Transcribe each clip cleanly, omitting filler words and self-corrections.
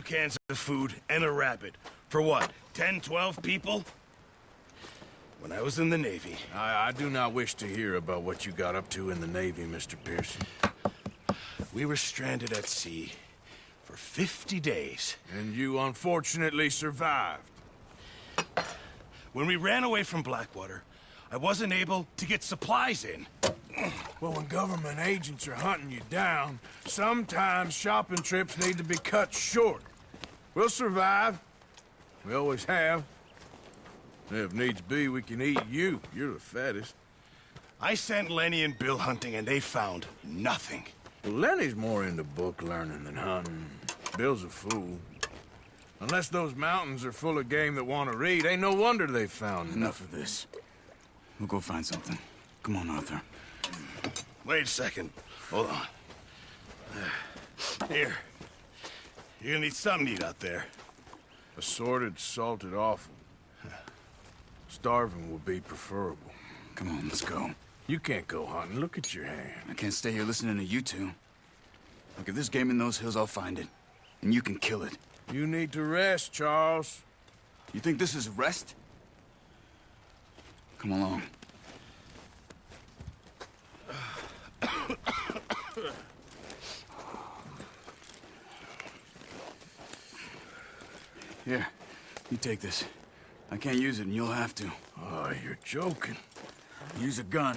cans of food, and a rabbit. For what, 10, 12 people? When I was in the Navy... I do not wish to hear about what you got up to in the Navy, Mr. Pearson. We were stranded at sea for 50 days. And you unfortunately survived. When we ran away from Blackwater, I wasn't able to get supplies in. Well, when government agents are hunting you down, sometimes shopping trips need to be cut short. We'll survive. We always have. If needs be, we can eat you. You're the fattest. I sent Lenny and Bill hunting, and they found nothing. Well, Lenny's more into book learning than hunting. Bill's a fool. Unless those mountains are full of game that want to read, ain't no wonder they found Enough of this. We'll go find something. Come on, Arthur. Wait a second. Hold on. Here. You're gonna need something to eat out there. Assorted, salted offal. Starving will be preferable. Come on, let's go. You can't go hunting. Look at your hand. I can't stay here listening to you two. Look, if there's game in those hills, I'll find it. And you can kill it. You need to rest, Charles. You think this is rest? Come along. Here, you take this. I can't use it, and you'll have to. Oh, you're joking. Use a gun,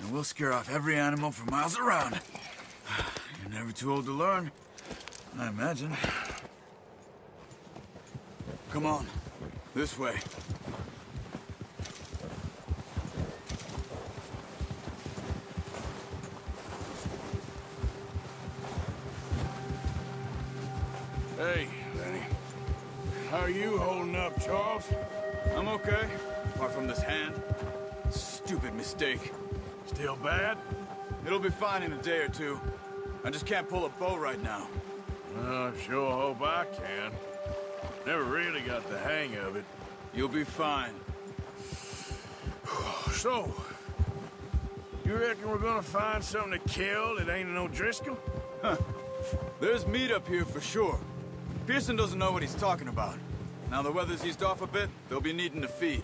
and we'll scare off every animal for miles around. You're never too old to learn, I imagine. Come on, this way. Hey, Lenny. How are you holding up, Charles? I'm okay, apart from this hand. Stupid mistake. Still bad? It'll be fine in a day or two. I just can't pull a bow right now. I sure hope I can. Never really got the hang of it. You'll be fine. So, you reckon we're gonna find something to kill that ain't no Driscoll? Huh. There's meat up here for sure. Pearson doesn't know what he's talking about. Now the weather's eased off a bit, they'll be needing to feed.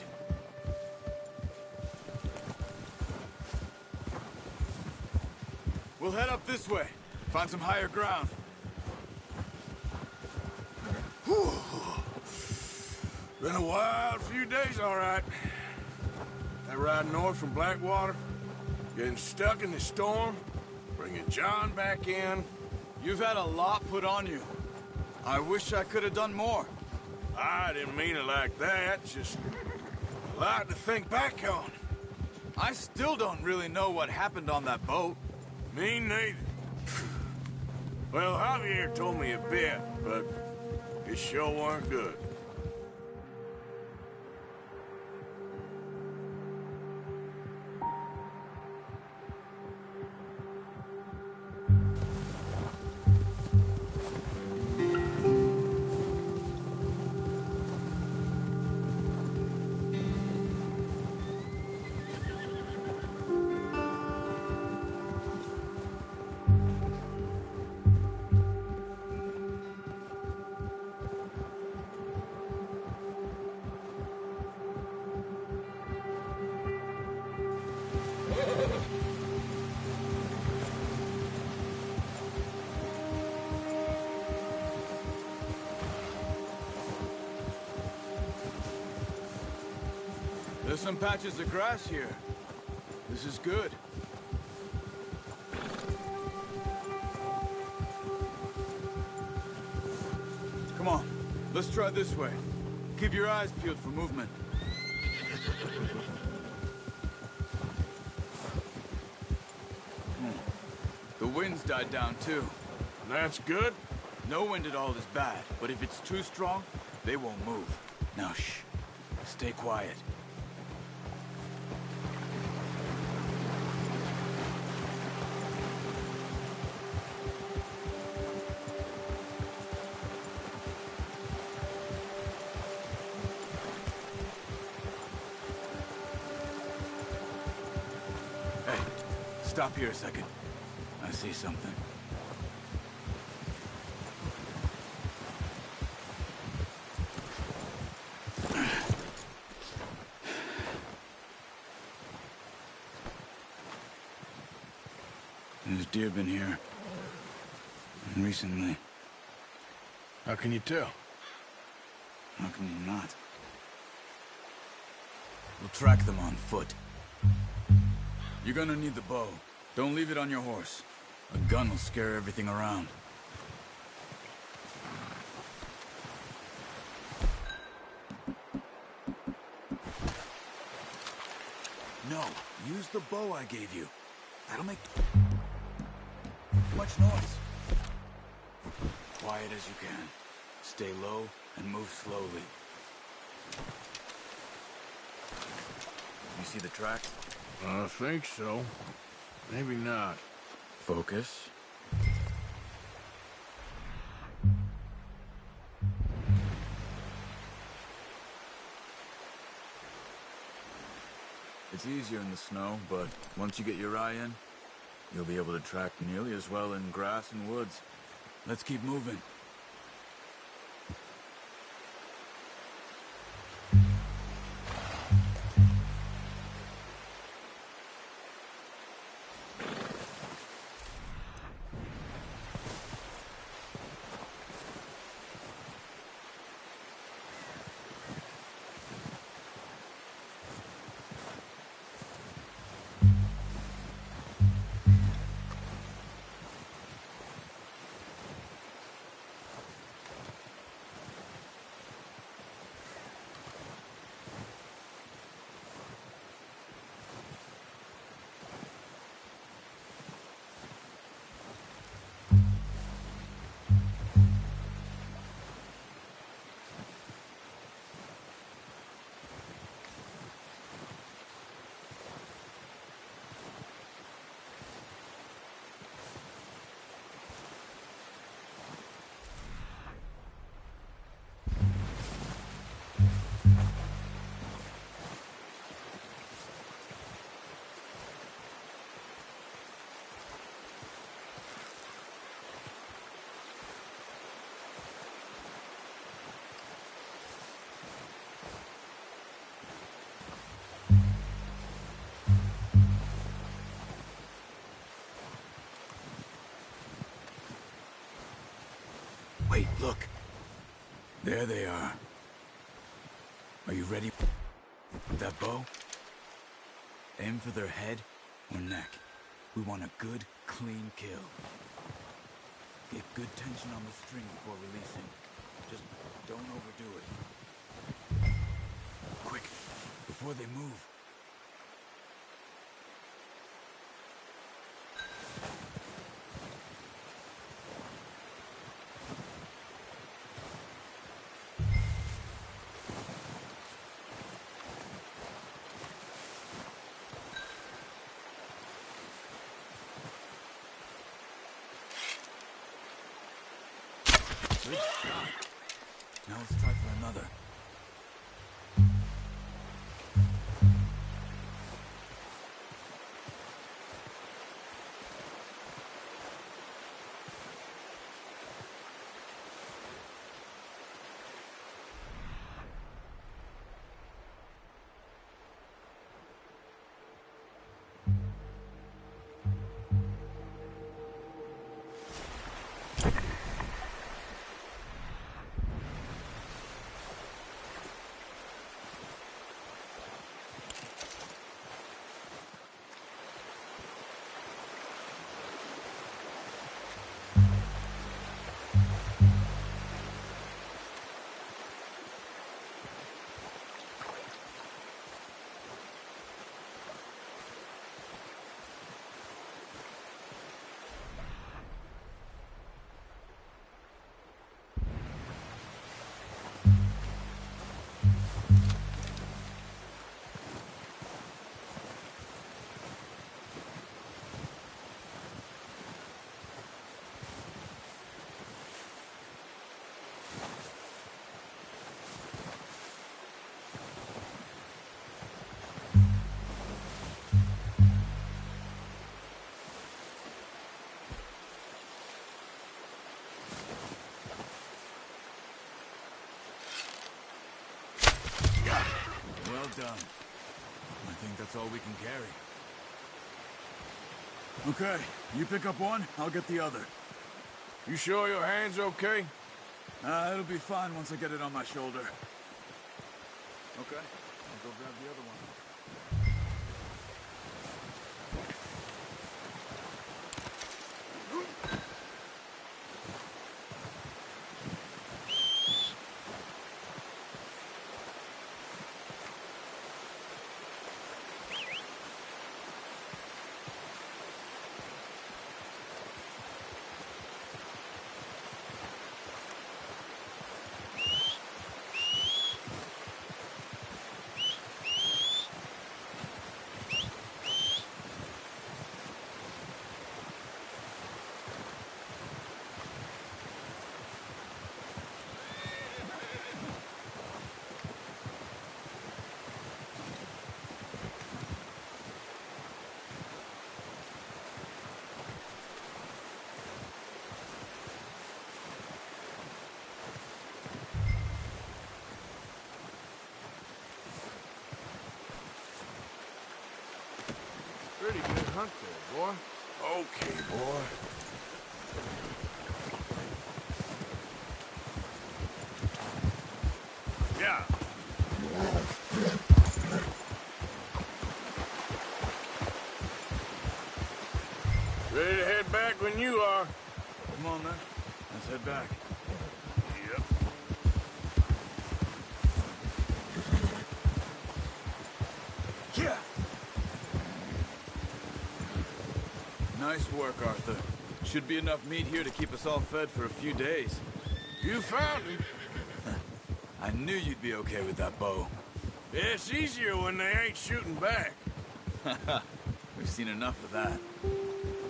We'll head up this way. Find some higher ground. Whew. Been a wild few days, all right. That ride north from Blackwater, getting stuck in the storm, bringing John back in. You've had a lot put on you. I wish I could have done more. I didn't mean it like that, just a lot to think back on. I still don't really know what happened on that boat. Me neither. Well, Javier told me a bit, but it sure weren't good. There's some patches of grass here. This is good. Come on, let's try this way. Keep your eyes peeled for movement. The wind's died down too. That's good. No wind at all is bad, but if it's too strong, they won't move. Now shh, stay quiet. Hey, stop here a second. I see something. There's deer been here. Recently. How can you tell? How can you not? We'll track them on foot. You're gonna need the bow. Don't leave it on your horse. A gun will scare everything around. No, use the bow I gave you. That'll make much noise. Quiet as you can. Stay low and move slowly. You see the tracks? I think so. Maybe not. Focus. It's easier in the snow, but once you get your eye in, you'll be able to track nearly as well in grass and woods. Let's keep moving. Wait, look. There they are. Are you ready with that bow? Aim for their head or neck. We want a good, clean kill. Get good tension on the string before releasing. Just don't overdo it. Quick, before they move. Good shot. Now let's try for another. Well done. I think that's all we can carry. Okay, you pick up one, I'll get the other. You sure your hand's okay? It'll be fine once I get it on my shoulder. Okay, I'll go grab the other one. Pretty good hunt there, boy. Okay, boy. Yeah. Ready to head back when you are. Come on, then. Let's head back. Yep. Yeah! Nice work, Arthur. Should be enough meat here to keep us all fed for a few days. You found him. I knew you'd be okay with that bow. Yeah, it's easier when they ain't shooting back. We've seen enough of that.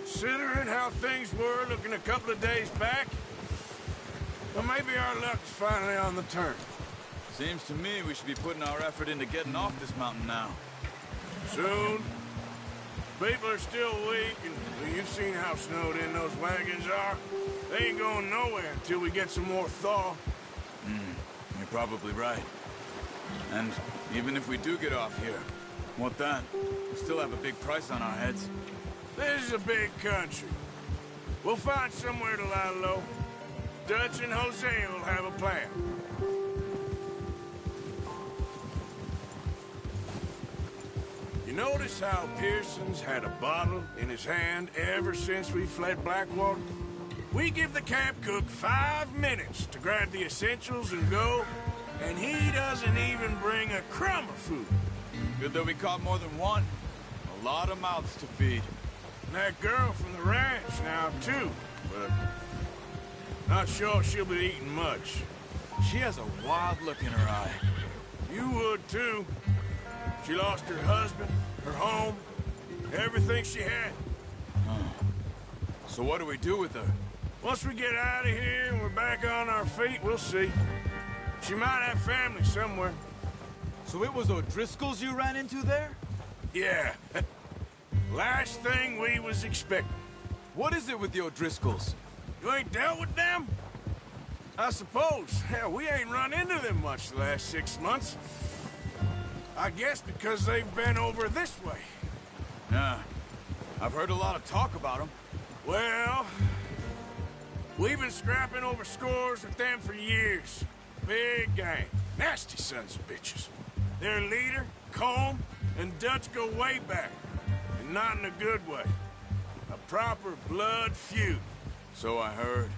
Considering how things were looking a couple of days back, well, maybe our luck's finally on the turn. Seems to me we should be putting our effort into getting off this mountain now. Soon. People are still weak, and well, you've seen how snowed in those wagons are. They ain't going nowhere until we get some more thaw. You're probably right. And even if we do get off here, what then? We still have a big price on our heads. This is a big country. We'll find somewhere to lie low. Dutch and Jose will have a plan. You notice how Pearson's had a bottle in his hand ever since we fled Blackwater? We give the camp cook 5 minutes to grab the essentials and go, and he doesn't even bring a crumb of food. Good that we caught more than one. A lot of mouths to feed. And that girl from the ranch now, too, but not sure she'll be eating much. She has a wild look in her eye. You would, too. She lost her husband, her home, everything she had. So what do we do with her? Once we get out of here and we're back on our feet, we'll see. She might have family somewhere. So it was O'Driscoll's you ran into there? Yeah. Last thing we was expecting. What is it with the O'Driscolls? You ain't dealt with them? I suppose. Hell, we ain't run into them much the last 6 months. I guess because they've been over this way. Yeah. I've heard a lot of talk about them. Well, we've been scrapping over scores with them for years. Big gang. Nasty sons of bitches. Their leader, Combe, and Dutch go way back. And not in a good way. A proper blood feud. So I heard.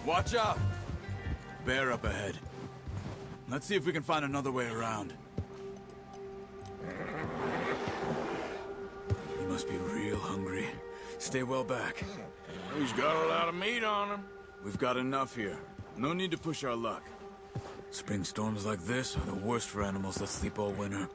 Watch out! Bear up ahead. Let's see if we can find another way around. You must be real hungry. Stay well back. He's got a lot of meat on him. We've got enough here. No need to push our luck. Spring storms like this are the worst for animals that sleep all winter.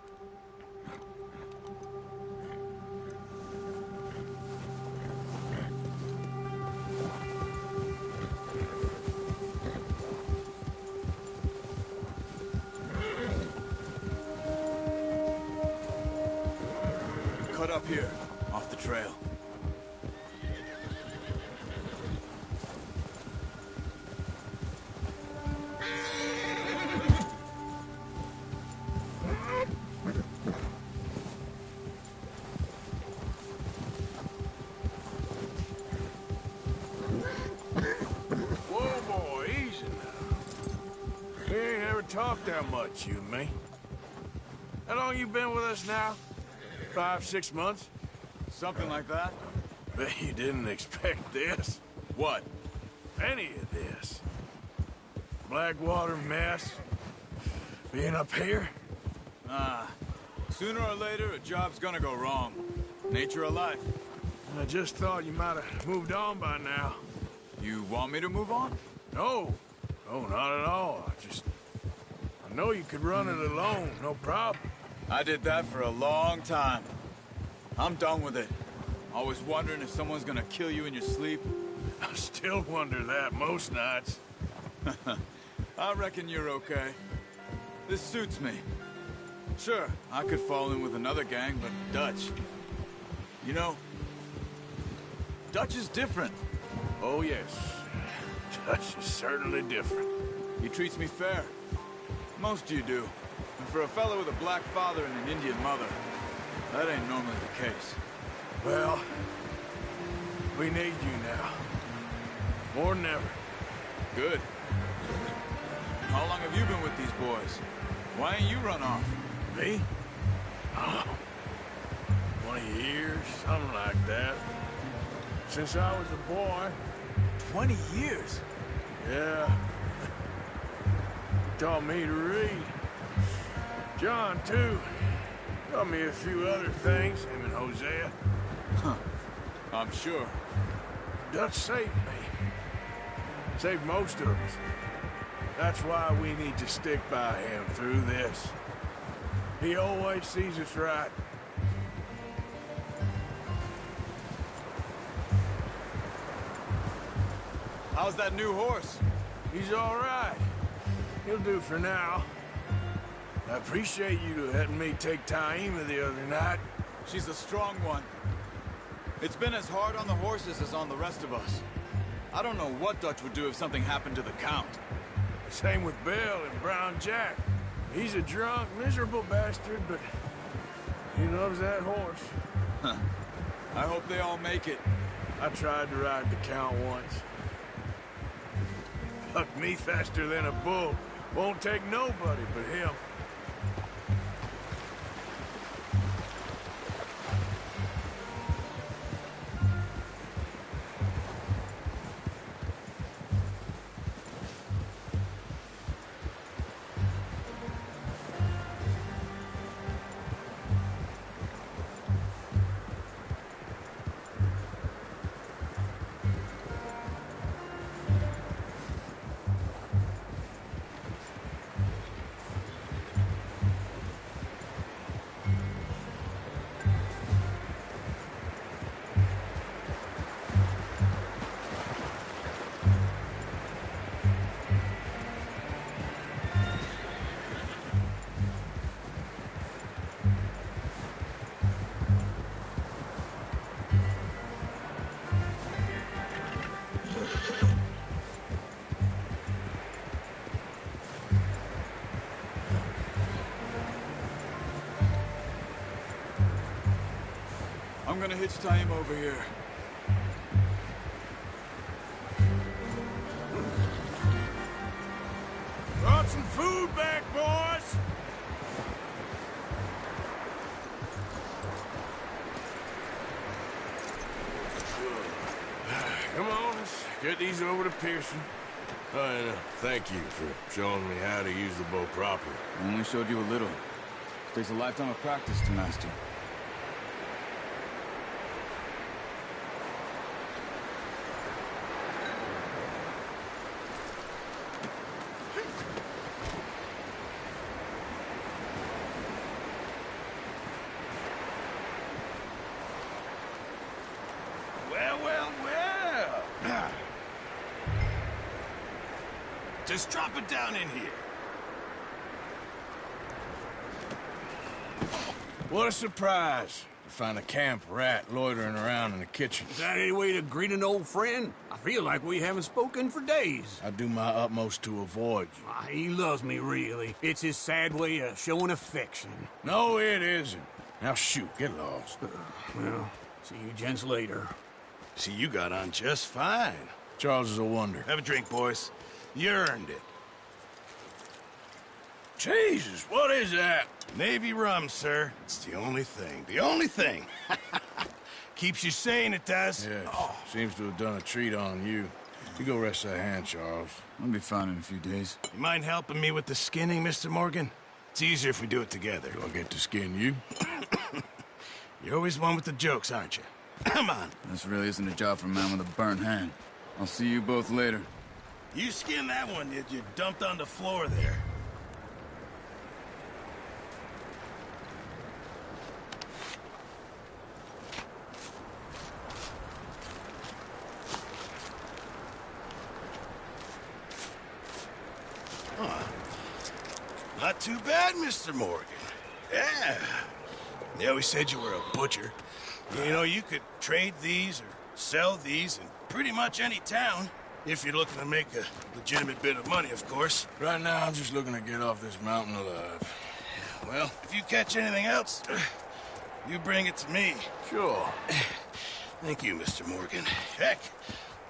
Cut up here, off the trail. Whoa, boy, easy now. We ain't ever talked that much, you and me. How long you been with us now? 5, 6 months? Something like that? Bet you didn't expect this. What? Any of this. Blackwater mess. Being up here? Sooner or later, a job's gonna go wrong. Nature of life. I just thought you might have moved on by now. You want me to move on? No. No, not at all. I know you could run it alone, no problem. I did that for a long time. I'm done with it. Always wondering if someone's gonna kill you in your sleep. I still wonder that most nights. I reckon you're okay. This suits me. Sure, I could fall in with another gang, but Dutch... You know, Dutch is different. Oh, yes. Dutch is certainly different. He treats me fair. Most you do. And for a fellow with a black father and an Indian mother, that ain't normally the case. Well, we need you now. More than ever. Good. How long have you been with these boys? Why ain't you run off? Me? Oh, 20 years, something like that. Since I was a boy. 20 years? Yeah. Taught me to read. John, too. Taught me a few other things, him and Hosea. Huh. I'm sure. Dutch saved me. Saved most of us. That's why we need to stick by him through this. He always sees us right. How's that new horse? He's all right. He'll do for now. I appreciate you letting me take Taima the other night. She's a strong one. It's been as hard on the horses as on the rest of us. I don't know what Dutch would do if something happened to the Count. Same with Bill and Brown Jack. He's a drunk, miserable bastard, but he loves that horse. Huh. I hope they all make it. I tried to ride the Count once. Bucked me faster than a bull. Won't take nobody but him. I'm gonna hitch Taima over here. Brought some food back, boys! Come on, let's get these over to Pearson. Thank you for showing me how to use the bow properly. I only showed you a little. It takes a lifetime of practice to master. Well. Just drop it down in here. What a surprise to find a camp rat loitering around in the kitchen. Is that any way to greet an old friend? I feel like we haven't spoken for days. I do my utmost to avoid you. He loves me, really. It's his sad way of showing affection. No, it isn't. Now shoot, get lost. Well, see you gents later. See, you got on just fine. Charles is a wonder. Have a drink, boys. You earned it. Jesus, what is that? Navy rum, sir. It's the only thing. The only thing. Keeps you sane, it does. Yeah, seems to have done a treat on you. You go rest that hand, Charles. I'll be fine in a few days. You mind helping me with the skinning, Mr. Morgan? It's easier if we do it together. Do I get to skin you? You're always one with the jokes, aren't you? Come on. This really isn't a job for a man with a burnt hand. I'll see you both later. You skinned that one that you dumped on the floor there. Not too bad, Mr. Morgan. Yeah. They always said you were a butcher. You know, you could trade these or sell these in pretty much any town. If you're looking to make a legitimate bit of money, of course. Right now, I'm just looking to get off this mountain alive. Well, if you catch anything else, you bring it to me. Sure. Thank you, Mr. Morgan. Heck,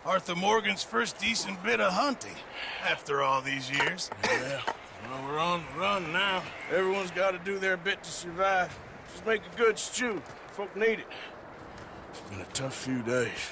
Arthur Morgan's first decent bit of hunting after all these years. Yeah. Well, we're on the run now. Everyone's got to do their bit to survive. Just make a good stew. Folk need it. It's been a tough few days.